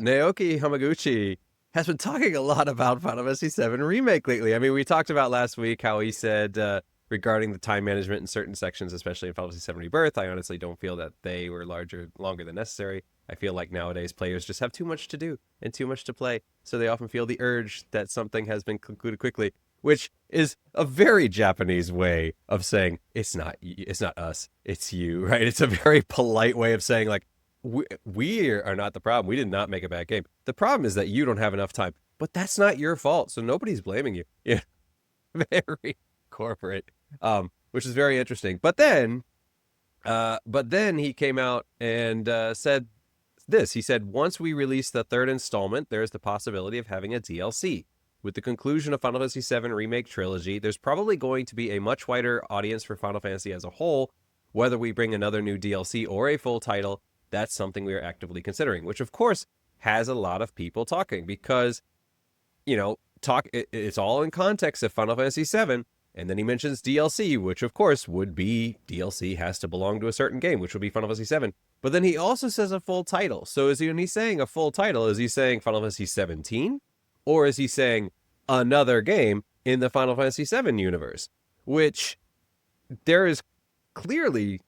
Naoki Hamaguchi has been talking a lot about Final Fantasy VII Remake lately. I mean, we talked about last week how he said regarding the time management in certain sections, especially in Final Fantasy VII Rebirth, I honestly don't feel that they were longer than necessary. I feel like nowadays players just have too much to do and too much to play, so they often feel the urge that something has been concluded quickly, which is a very Japanese way of saying it's not us, it's you, right? It's a very polite way of saying like we are not the problem. We did not make a bad game. The problem is that you don't have enough time, but that's not your fault. So nobody's blaming you. Yeah, very corporate, which is very interesting. But then he came out and said this. He said, once we release the third installment, there is the possibility of having a DLC. With the conclusion of Final Fantasy VII Remake Trilogy, there's probably going to be a much wider audience for Final Fantasy as a whole. Whether we bring another new DLC or a full title, that's something we are actively considering, which of course has a lot of people talking because, it's all in context of Final Fantasy VII. And then he mentions DLC, which of course would be DLC has to belong to a certain game, which would be Final Fantasy VII. But then he also says a full title. So when he's saying a full title, is he saying Final Fantasy 17? Or is he saying another game in the Final Fantasy VII universe? Which there is clearly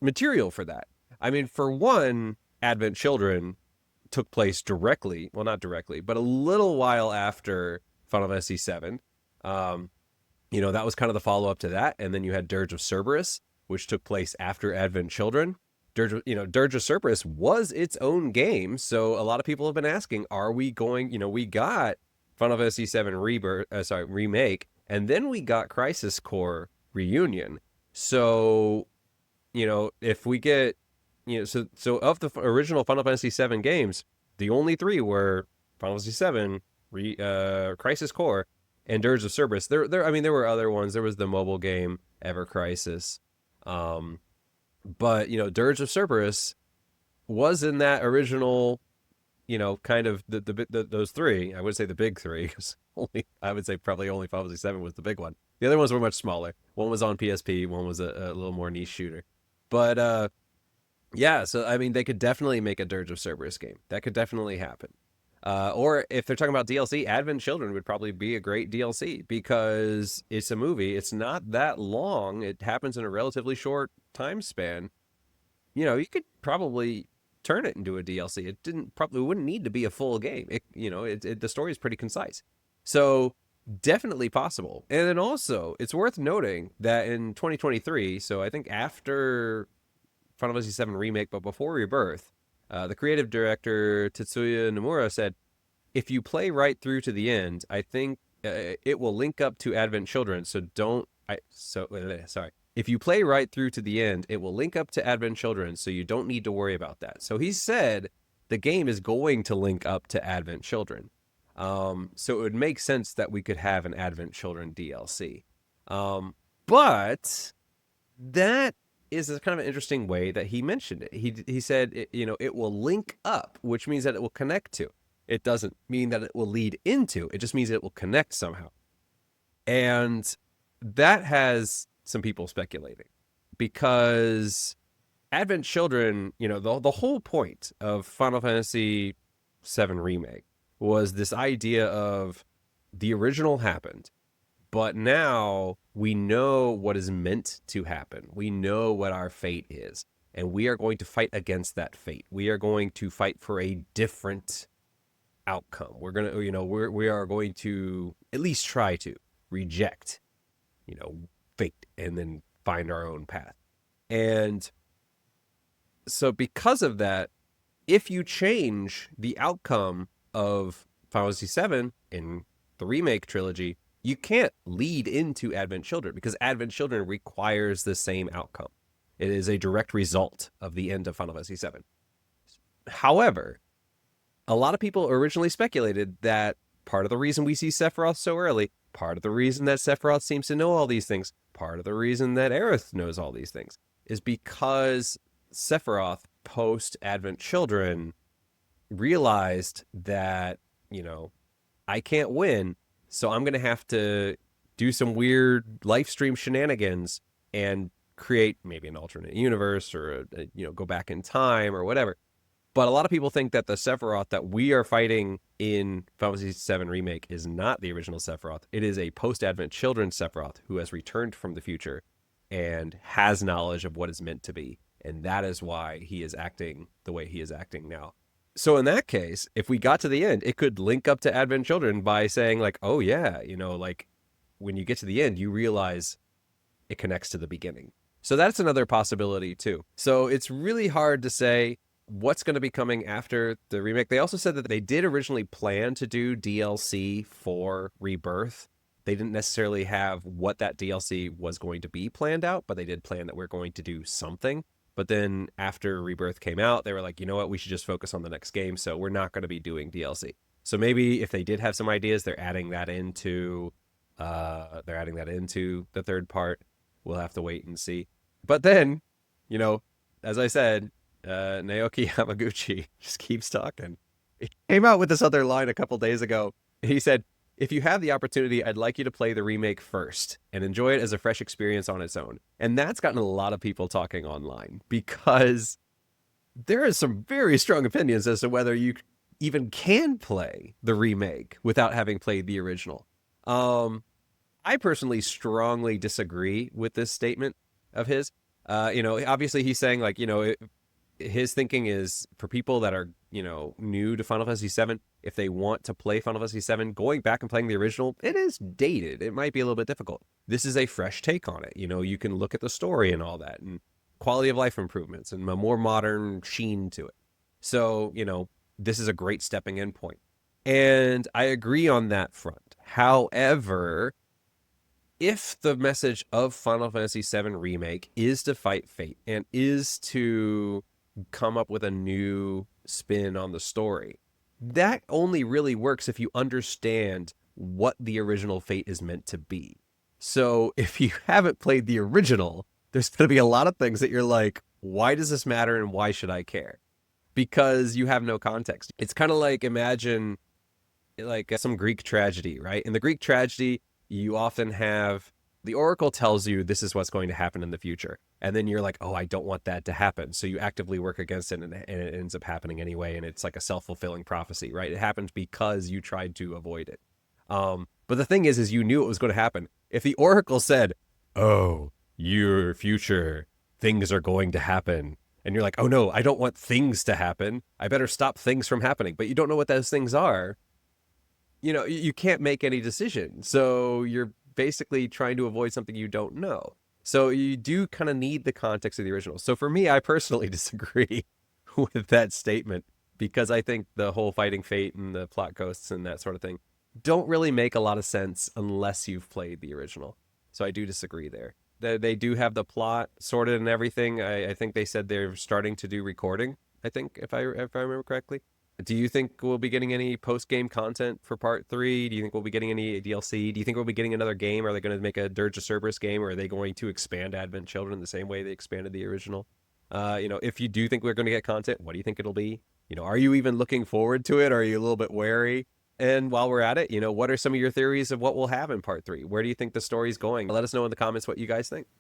material for that. I mean, for one, Advent Children took place directly, well, not directly, but a little while after Final Fantasy VII. That was kind of the follow-up to that. And then you had Dirge of Cerberus, which took place after Advent Children. Dirge of Cerberus was its own game. So a lot of people have been asking, are we going, we got Final Fantasy VII Remake, and then we got Crisis Core Reunion. So, if we get, so of the original Final Fantasy VII games, the only three were Final Fantasy VII, Crisis Core, and Dirge of Cerberus. There were other ones. There was the mobile game Ever Crisis, but Dirge of Cerberus was in that original, kind of those three. I would say the big three, because I would say probably only Final Fantasy VII was the big one. The other ones were much smaller. One was on PSP. One was a little more niche shooter. But yeah, so I mean, they could definitely make a Dirge of Cerberus game. That could definitely happen. Or if they're talking about DLC, Advent Children would probably be a great DLC because it's a movie. It's not that long. It happens in a relatively short time span. You could probably turn it into a DLC. It probably wouldn't need to be a full game. The story is pretty concise. So definitely possible. And then also, it's worth noting that in 2023, so I think after Final Fantasy VII Remake, but before Rebirth, the creative director Tetsuya Nomura said, if you play right through to the end, I think it will link up to Advent Children. Sorry. If you play right through to the end, it will link up to Advent Children, so you don't need to worry about that. So he said the game is going to link up to Advent Children. So it would make sense that we could have an Advent Children DLC. But that is a kind of an interesting way that he mentioned it. He said, it will link up, which means that it will connect to. It doesn't mean that it will lead into. It just means it will connect somehow. And that has some people speculating because Advent Children, the whole point of Final Fantasy VII Remake was this idea of the original happened, but now we know what is meant to happen. We know what our fate is, and we are going to fight against that fate. We are going to fight for a different outcome. We're going to, we are going to at least try to reject, fate and then find our own path. And so because of that, if you change the outcome of Final Fantasy VII in the remake trilogy, you can't lead into Advent Children because Advent Children requires the same outcome. It is a direct result of the end of Final Fantasy VII. However, a lot of people originally speculated that part of the reason we see Sephiroth so early, part of the reason that Sephiroth seems to know all these things, part of the reason that Aerith knows all these things, is because Sephiroth, post-Advent Children, realized that, I can't win, so I'm going to have to do some weird live stream shenanigans and create maybe an alternate universe or, go back in time or whatever. But a lot of people think that the Sephiroth that we are fighting in Final Fantasy VII Remake is not the original Sephiroth. It is a post-Advent Children Sephiroth who has returned from the future and has knowledge of what is meant to be. And that is why he is acting the way he is acting now. So in that case, if we got to the end, it could link up to Advent Children by saying like, oh yeah, like when you get to the end, you realize it connects to the beginning. So that's another possibility too. So it's really hard to say what's going to be coming after the remake. They also said that they did originally plan to do DLC for Rebirth. They didn't necessarily have what that DLC was going to be planned out, but they did plan that we're going to do something. But then after Rebirth came out, they were like, you know what, we should just focus on the next game. So we're not going to be doing DLC. So maybe if they did have some ideas, they're adding that into the third part. We'll have to wait and see. But then, as I said, Naoki Yamaguchi just keeps talking. He came out with this other line a couple days ago. He said, if you have the opportunity, I'd like you to play the remake first and enjoy it as a fresh experience on its own. And that's gotten a lot of people talking online because there is some very strong opinions as to whether you even can play the remake without having played the original. I personally strongly disagree with this statement of his. Obviously he's saying like, his thinking is for people that are, new to Final Fantasy VII, if they want to play Final Fantasy VII, going back and playing the original, it is dated. It might be a little bit difficult. This is a fresh take on it. You can look at the story and all that and quality of life improvements and a more modern sheen to it. So, this is a great stepping in point. And I agree on that front. However, if the message of Final Fantasy VII Remake is to fight fate and is to come up with a new spin on the story, that only really works if you understand what the original fate is meant to be. So if you haven't played the original, there's going to be a lot of things that you're like, why does this matter and why should I care? Because you have no context. It's kind of like, imagine like some Greek tragedy, right? In the Greek tragedy, you often have the oracle tells you this is what's going to happen in the future. And then you're like, oh, I don't want that to happen. So you actively work against it and it ends up happening anyway. And it's like a self-fulfilling prophecy, right? It happened because you tried to avoid it. But the thing is you knew it was going to happen. If the oracle said, oh, your future, things are going to happen. And you're like, oh no, I don't want things to happen. I better stop things from happening. But you don't know what those things are. You can't make any decision. So you're basically trying to avoid something you don't know. So you do kind of need the context of the original. So for me, I personally disagree with that statement because I think the whole fighting fate and the plot ghosts and that sort of thing don't really make a lot of sense unless you've played the original. So I do disagree there. They do have the plot sorted and everything. I think they said they're starting to do recording, I think, if I remember correctly. Do you think we'll be getting any post-game content for Part 3? Do you think we'll be getting any DLC? Do you think we'll be getting another game? Are they going to make a 𝙎𝙪𝙥𝙦 game, or are they going to expand Advent Children the same way they expanded the original? If you do think we're going to get content, what do you think it'll be? Are you even looking forward to it? Or are you a little bit wary? And while we're at it, what are some of your theories of what we'll have in Part 3? Where do you think the story's going? Let us know in the comments what you guys think.